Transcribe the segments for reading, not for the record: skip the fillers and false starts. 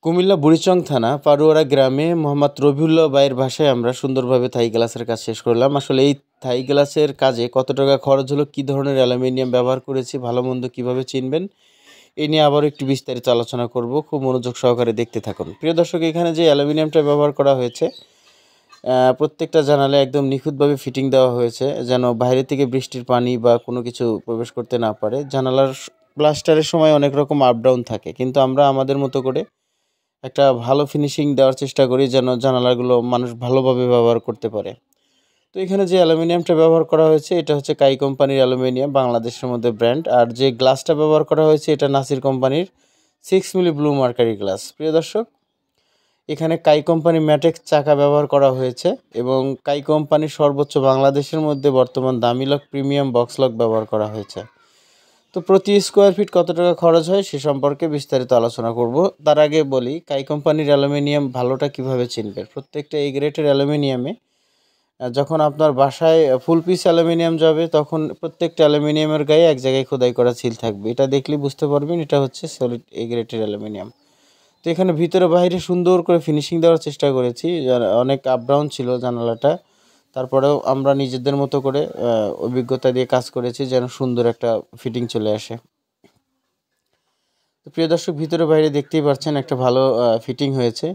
কুমিল্লা বুড়িচং থানা পাড়ুয়ারা গ্রামে মোহাম্মদ রবিউল্লাহ ভাইয়ের ভাষায় আমরা সুন্দরভাবে থাই গ্লাসের কাজ শেষ করলাম। আসলে এই থাই গ্লাসের কাজে কত টাকা খরচ হলো, কী ধরনের অ্যালুমিনিয়াম ব্যবহার করেছি, ভালো মন্দ কীভাবে চিনবেন, এই নিয়ে আবারও একটু বিস্তারিত আলোচনা করব। খুব মনোযোগ সহকারে দেখতে থাকুন। প্রিয় দর্শক, এখানে যে অ্যালুমিনিয়ামটা ব্যবহার করা হয়েছে, প্রত্যেকটা জানালে একদম নিখুঁতভাবে ফিটিং দেওয়া হয়েছে, যেন বাইরে থেকে বৃষ্টির পানি বা কোনো কিছু প্রবেশ করতে না পারে। জানালার প্লাস্টারের সময় অনেক রকম আপ ডাউন থাকে, কিন্তু আমরা আমাদের মতো করে একটা ভালো ফিনিশিং দেওয়ার চেষ্টা করি, যেন জানালাগুলো মানুষ ভালোভাবে ব্যবহার করতে পারে। তো এখানে যে অ্যালুমিনিয়ামটা ব্যবহার করা হয়েছে, এটা হচ্ছে কাই কোম্পানির অ্যালুমিনিয়াম, বাংলাদেশের মধ্যে ব্র্যান্ড। আর যে গ্লাসটা ব্যবহার করা হয়েছে, এটা নাসির কোম্পানির 6 মিলি ব্লু মার্কারি গ্লাস। প্রিয় দর্শক, এখানে কাই কোম্পানি ম্যাটেক্স চাকা ব্যবহার করা হয়েছে এবং কাই কোম্পানির সর্বোচ্চ বাংলাদেশের মধ্যে বর্তমান দামি লক প্রিমিয়াম বক্স লক ব্যবহার করা হয়েছে। তো প্রতি স্কোয়ার ফিট কত টাকা খরচ হয় সে সম্পর্কে বিস্তারিত আলোচনা করব। তার আগে বলি, কাই কোম্পানির অ্যালুমিনিয়াম ভালোটা কিভাবে চিনবেন। প্রত্যেকটা এই গ্রেডের অ্যালুমিনিয়ামে যখন আপনার বাসায় ফুল পিস অ্যালুমিনিয়াম যাবে, তখন প্রত্যেকটা অ্যালুমিনিয়ামের গায়ে এক জায়গায় খোদাই করা সিল থাকবে। এটা দেখলেই বুঝতে পারবেন এটা হচ্ছে সলিড এ গ্রেডের অ্যালুমিনিয়াম। তো এখানে ভিতরে বাইরে সুন্দর করে ফিনিশিং দেওয়ার চেষ্টা করেছি। অনেক আপ ডাউন ছিল জানালাটা, তারপরেও আমরা নিজেদের মতো করে অভিজ্ঞতা দিয়ে কাজ করেছি যেন সুন্দর একটা ফিটিং চলে আসে। তো প্রিয় দর্শক, ভিতরে বাইরে দেখতেই পাচ্ছেন একটা ভালো ফিটিং হয়েছে।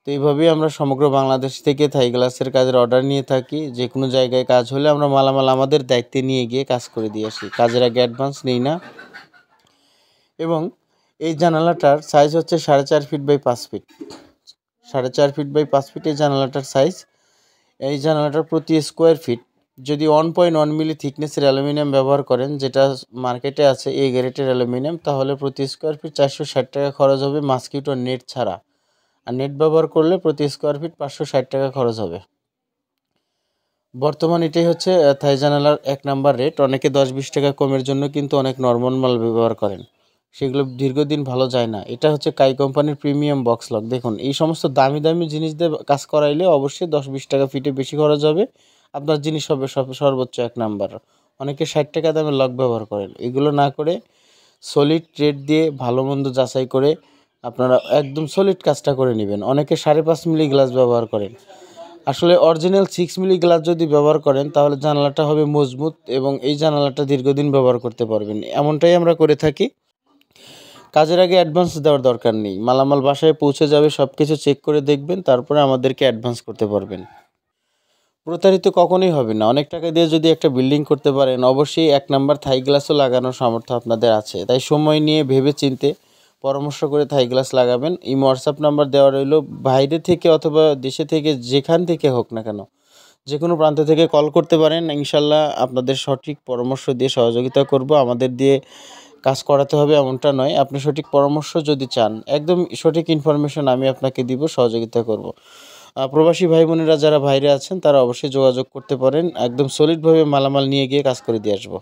তো এইভাবেই আমরা সমগ্র বাংলাদেশ থেকে থাই গ্লাসের কাজের অর্ডার নিয়ে থাকি। যে কোনো জায়গায় কাজ হলে আমরা মালামাল আমাদের দায়িত্বে নিয়ে গিয়ে কাজ করে দিয়ে আসি, কাজের আগে অ্যাডভান্স নিই না। এবং এই জানালাটার সাইজ হচ্ছে 4.5 feet by 5 feet, 4.5 feet by 5 feet এই জানালাটার সাইজ। এই জানালাটার প্রতি স্কোয়ার ফিট যদি 1.1 মিলি থিকনেসের অ্যালুমিনিয়াম ব্যবহার করেন, যেটা মার্কেটে আছে এই গ্রেডের অ্যালুমিনিয়াম, তাহলে প্রতি স্কোয়ার ফিট 460 টাকা খরচ হবে মাস্কিটো নেট ছাড়া। আর নেট ব্যবহার করলে প্রতি স্কোয়ার ফিট 560 টাকা খরচ হবে। বর্তমান এটাই হচ্ছে থাই জানালার 1 নাম্বার রেট। অনেকে 10-20 টাকা কমের জন্য কিন্তু অনেক নরমাল মাল ব্যবহার করেন, সেগুলো দীর্ঘদিন ভালো যায় না। এটা হচ্ছে কাই কোম্পানির প্রিমিয়াম বক্স লক। দেখুন, এই সমস্ত দামি দামি জিনিস দিয়ে কাজ করাইলে অবশ্যই 10-20 টাকা ফিটে বেশি খরচ হবে, আপনার জিনিস হবে সর্বোচ্চ 1 নাম্বার। অনেকে 60 টাকা দামের লক ব্যবহার করেন। এগুলো না করে সলিড রেট দিয়ে ভালো মন্দ যাচাই করে আপনারা একদম সলিড কাজটা করে নেবেন। অনেকে 5.5 মিলি গ্লাস ব্যবহার করেন। আসলে অরিজিনাল 6 মিলি গ্লাস যদি ব্যবহার করেন, তাহলে জানালাটা হবে মজবুত এবং এই জানালাটা দীর্ঘদিন ব্যবহার করতে পারবেন। এমনটাই আমরা করে থাকি। কাজের আগে অ্যাডভান্স দেওয়ার দরকার নেই, মালামাল বাসায় পৌঁছে যাবে, সব কিছু চেক করে দেখবেন, তারপরে আমাদেরকে অ্যাডভান্স করতে পারবেন। প্রতারিত কখনোই হবে না। অনেক টাকা দিয়ে যদি একটা বিল্ডিং করতে পারেন, অবশ্যই 1 নাম্বার থাই গ্লাসও লাগানোর সামর্থ্য আপনাদের আছে। তাই সময় নিয়ে ভেবে চিনতে পরামর্শ করে থাই গ্লাস লাগাবেন। এই হোয়াটসঅ্যাপ নাম্বার দেওয়া রইল। বাইরে থেকে অথবা দেশে থেকে যেখান থেকে হোক না কেন, যে কোনো প্রান্ত থেকে কল করতে পারেন। ইনশাল্লাহ আপনাদের সঠিক পরামর্শ দিয়ে সহযোগিতা করব। আমাদের দিয়ে কাজ করাতে হবে এমনটা নয়। আপনি সঠিক পরামর্শ যদি চান, একদম সঠিক ইনফরমেশন আমি আপনাকে দিব, সহযোগিতা করব। প্রবাসী ভাই বোনেরা যারা বাইরে আছেন, তারা অবশ্যই যোগাযোগ করতে পারেন। একদম সলিডভাবে মালামাল নিয়ে গিয়ে কাজ করে দিয়ে আসবো।